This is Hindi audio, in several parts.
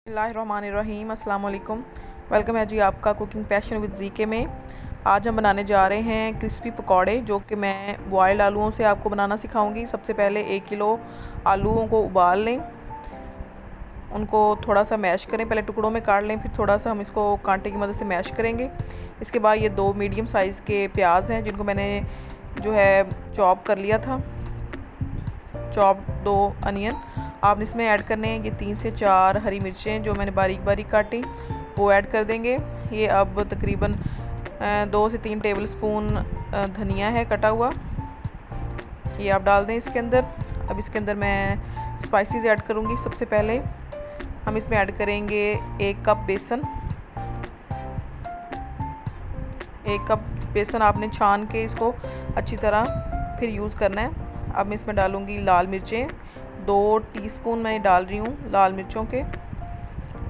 बिस्मिल्लाहिर्रहमानिर्रहीम अस्सलाम वालेकुम। वेलकम है जी आपका कुकिंग पैशन विद जीके में। आज हम बनाने जा रहे हैं क्रिस्पी पकौड़े, जो कि मैं बॉयल्ड आलूओं से आपको बनाना सिखाऊंगी। सबसे पहले 1 किलो आलूओं को उबाल लें, उनको थोड़ा सा मैश करें, पहले टुकड़ों में काट लें, फिर थोड़ा सा हम इसको कांटे की मदद से मैश करेंगे। इसके बाद ये 2 मीडियम साइज़ के प्याज हैं, जिनको मैंने जो है चॉप कर लिया था, चॉप 2 अनियन आपने इसमें ऐड करने हैं। ये 3 से 4 हरी मिर्चें जो मैंने बारीक बारीक काटी वो ऐड कर देंगे। ये अब तकरीबन 2 से 3 टेबल स्पून धनिया है कटा हुआ, ये आप डाल दें इसके अंदर। अब इसके अंदर मैं स्पाइसेस ऐड करूँगी। सबसे पहले हम इसमें ऐड करेंगे 1 कप बेसन। 1 कप बेसन आपने छान के इसको अच्छी तरह फिर यूज़ करना है। अब मैं इसमें डालूँगी लाल मिर्चें, 2 टीस्पून मैं डाल रही हूँ लाल मिर्चों के,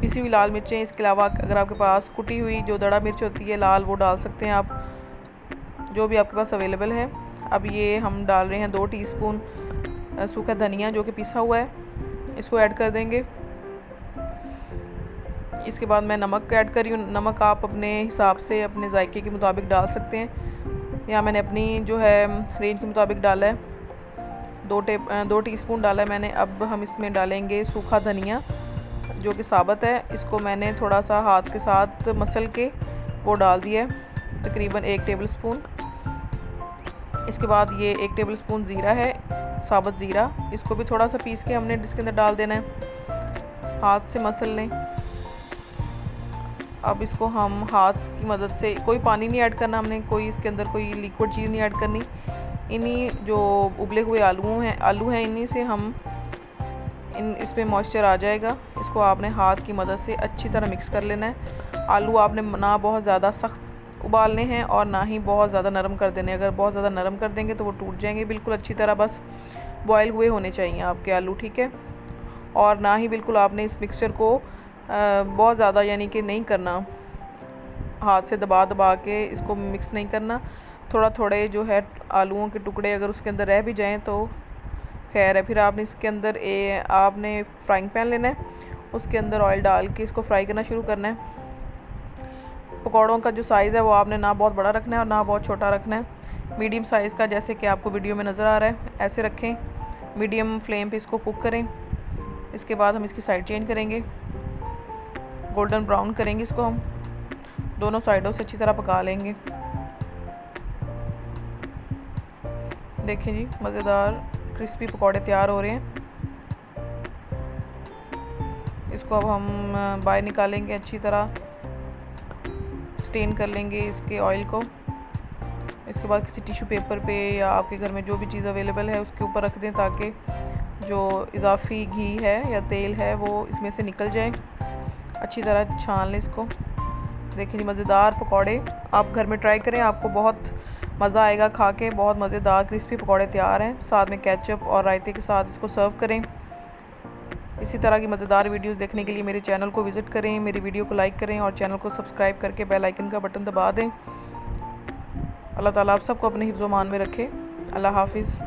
पिसी हुई लाल मिर्चें। इसके अलावा अगर आपके पास कुटी हुई जो दड़ा मिर्च होती है लाल, वो डाल सकते हैं आप, जो भी आपके पास अवेलेबल है। अब ये हम डाल रहे हैं 2 टीस्पून सूखा धनिया जो कि पिसा हुआ है, इसको ऐड कर देंगे। इसके बाद मैं नमक ऐड कर रही हूँ। नमक आप अपने हिसाब से अपने जायके के मुताबिक डाल सकते हैं। यहाँ मैंने अपनी जो है रेंज के मुताबिक डाला है, 2 टीस्पून डाला है मैंने। अब हम इसमें डालेंगे सूखा धनिया जो कि साबुत है, इसको मैंने थोड़ा सा हाथ के साथ मसल के वो डाल दिया है, तकरीबन 1 टेबल स्पून। इसके बाद ये 1 टेबल स्पून ज़ीरा है, साबुत ज़ीरा, इसको भी थोड़ा सा पीस के हमने इसके अंदर डाल देना है, हाथ से मसल लें। अब इसको हम हाथ की मदद से, कोई पानी नहीं ऐड करना हमने, कोई इसके अंदर कोई लिक्विड चीज़ नहीं ऐड करनी। इन्हीं जो उबले हुए आलू हैं इन्हीं से हम इसमें मॉइस्चर आ जाएगा। इसको आपने हाथ की मदद से अच्छी तरह मिक्स कर लेना है। आलू आपने ना बहुत ज़्यादा सख्त उबालने हैं और ना ही बहुत ज़्यादा नरम कर देने। अगर बहुत ज़्यादा नरम कर देंगे तो वो टूट जाएंगे। बिल्कुल अच्छी तरह बस बॉयल हुए होने चाहिए आपके आलू, ठीक है। और ना ही बिल्कुल आपने इस मिक्सचर को बहुत ज़्यादा यानी कि नहीं करना, हाथ से दबा दबा के इसको मिक्स नहीं करना। थोड़ा थोड़े जो है आलूओं के टुकड़े अगर उसके अंदर रह भी जाएं तो खैर है। फिर आपने इसके अंदर आपने फ्राइंग पैन लेना है, उसके अंदर ऑयल डाल के इसको फ्राई करना शुरू करना है। पकौड़ों का जो साइज़ है वो आपने ना बहुत बड़ा रखना है और ना बहुत छोटा रखना है, मीडियम साइज़ का, जैसे कि आपको वीडियो में नज़र आ रहा है ऐसे रखें। मीडियम फ्लेम पे इसको कुक करें। इसके बाद हम इसकी साइड चेंज करेंगे, गोल्डन ब्राउन करेंगे इसको, हम दोनों साइडों से अच्छी तरह पका लेंगे। देखें जी, मज़ेदार क्रिस्पी पकौड़े तैयार हो रहे हैं। इसको अब हम बाहर निकालेंगे, अच्छी तरह स्टेन कर लेंगे इसके ऑयल को। इसके बाद किसी टिश्यू पेपर पे या आपके घर में जो भी चीज़ अवेलेबल है उसके ऊपर रख दें, ताकि जो इजाफी घी है या तेल है वो इसमें से निकल जाए। अच्छी तरह छान लें इसको। देखिए जी, मज़ेदार पकौड़े आप घर में ट्राई करें, आपको बहुत मज़ा आएगा खा के। बहुत मज़ेदार क्रिस्पी पकौड़े तैयार हैं। साथ में केचप और रायते के साथ इसको सर्व करें। इसी तरह की मज़ेदार वीडियोस देखने के लिए मेरे चैनल को विज़िट करें, मेरी वीडियो को लाइक करें और चैनल को सब्सक्राइब करके बेल आइकन का बटन दबा दें। अल्लाह ताला आप सबको अपने हिफ्ज़-ओ-मान में रखे। अल्लाह हाफिज़।